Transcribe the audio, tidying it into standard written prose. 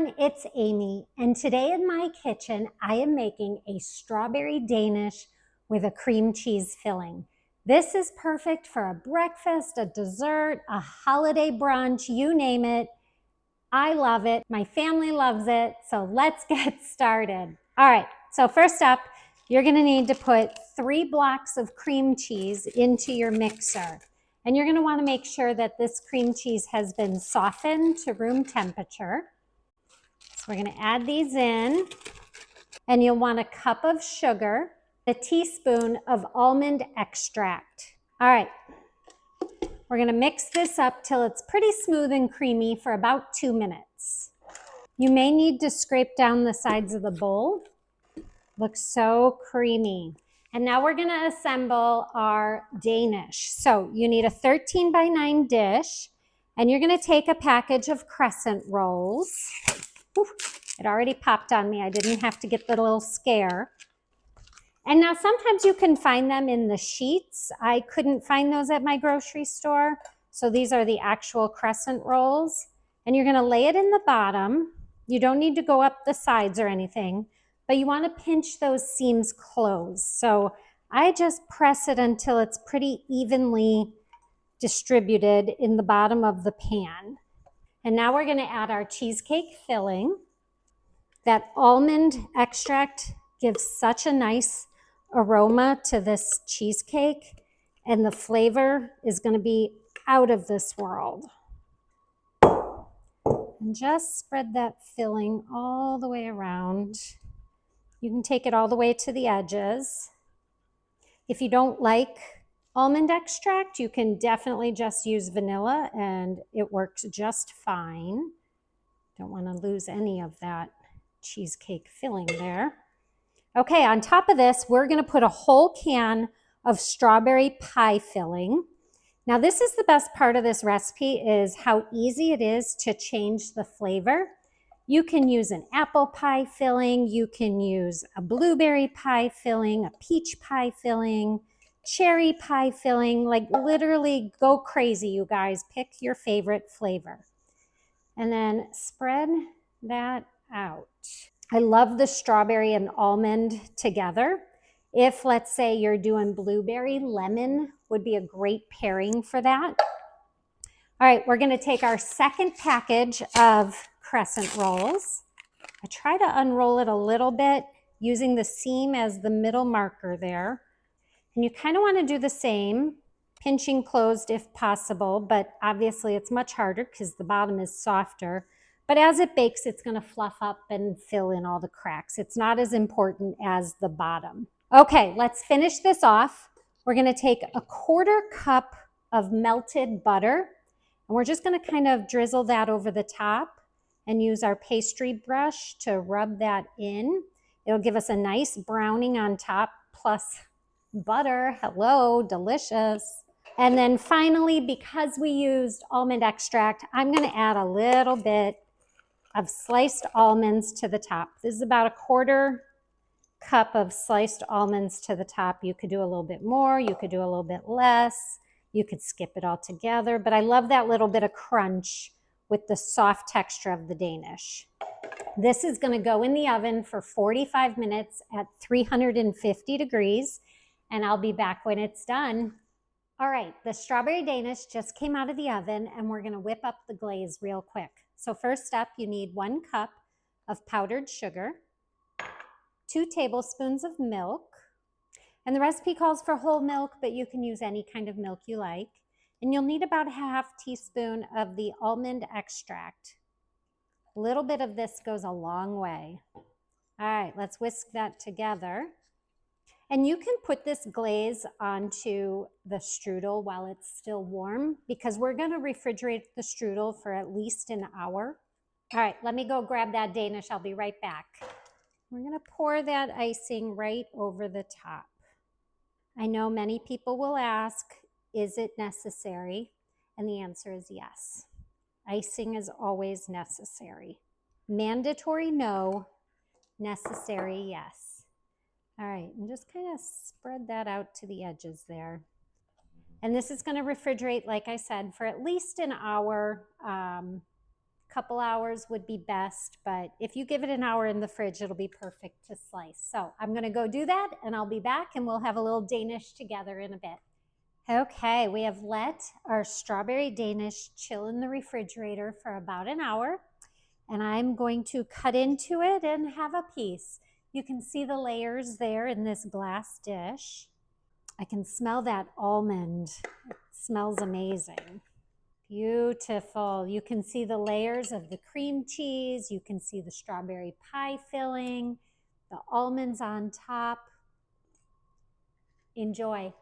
everyone, it's Amy, and today in my kitchen I am making a strawberry Danish with a cream cheese filling. This is perfect for a breakfast, a dessert, a holiday brunch, you name it. I love it, my family loves it, so let's get started. All right, so first up, you're gonna need to put 3 blocks of cream cheese into your mixer. And you're gonna wanna make sure that this cream cheese has been softened to room temperature. So we're gonna add these in, and you'll want a cup of sugar, a teaspoon of almond extract. All right, we're gonna mix this up till it's pretty smooth and creamy for about 2 minutes. You may need to scrape down the sides of the bowl. Looks so creamy. And now we're gonna assemble our Danish. So you need a 13 by 9 dish, and you're gonna take a package of crescent rolls. Whew, it already popped on me. I didn't have to get the little scare. And now sometimes you can find them in the sheets. I couldn't find those at my grocery store. So these are the actual crescent rolls. And you're gonna lay it in the bottom. You don't need to go up the sides or anything, but you want to pinch those seams closed. So I just press it until it's pretty evenly distributed in the bottom of the pan. And now we're going to add our cheesecake filling. That almond extract gives such a nice aroma to this cheesecake, and the flavor is going to be out of this world. And just spread that filling all the way around. You can take it all the way to the edges. If you don't like almond extract, you can definitely just use vanilla and it works just fine. Don't want to lose any of that cheesecake filling there. Okay, on top of this, we're going to put a whole can of strawberry pie filling. Now, this is the best part of this recipe, is how easy it is to change the flavor. You can use an apple pie filling, you can use a blueberry pie filling, a peach pie filling, cherry pie filling, like literally go crazy, you guys. Pick your favorite flavor. And then spread that out. I love the strawberry and almond together. If, let's say, you're doing blueberry, lemon would be a great pairing for that. All right, we're gonna take our second package of crescent rolls. I try to unroll it a little bit using the seam as the middle marker there. And you kind of want to do the same, pinching closed if possible, but obviously it's much harder because the bottom is softer. But as it bakes, it's going to fluff up and fill in all the cracks. It's not as important as the bottom. Okay, let's finish this off. We're going to take a 1/4 cup of melted butter, and we're just going to kind of drizzle that over the top and use our pastry brush to rub that in. It'll give us a nice browning on top, plus butter. Hello, delicious. And then finally, because we used almond extract, I'm going to add a little bit of sliced almonds to the top. This is about a 1/4 cup of sliced almonds to the top. You could do a little bit more, you could do a little bit less, you could skip it all together, but I love that little bit of crunch with the soft texture of the Danish. This is going to go in the oven for 45 minutes at 350 degrees, and I'll be back when it's done. All right, the strawberry Danish just came out of the oven, and we're going to whip up the glaze real quick. So first up, you need 1 cup of powdered sugar, 2 tablespoons of milk, and the recipe calls for whole milk, but you can use any kind of milk you like. And you'll need about a 1/2 teaspoon of the almond extract. A little bit of this goes a long way. All right, let's whisk that together. And you can put this glaze onto the strudel while it's still warm, because we're going to refrigerate the strudel for at least an hour. All right, let me go grab that Danish. I'll be right back. We're going to pour that icing right over the top. I know many people will ask, is it necessary? And the answer is yes. Icing is always necessary. Mandatory, no. Necessary, yes. All right, and just kind of spread that out to the edges there. And this is going to refrigerate, like I said, for at least an hour. couple hours would be best, but if you give it an hour in the fridge, it'll be perfect to slice. So I'm gonna go do that and I'll be back and we'll have a little Danish together in a bit. Okay, we have let our strawberry Danish chill in the refrigerator for about an hour, and I'm going to cut into it and have a piece. You can see the layers there in this glass dish. I can smell that almond. It smells amazing. Beautiful. You can see the layers of the cream cheese. You can see the strawberry pie filling, the almonds on top. Enjoy.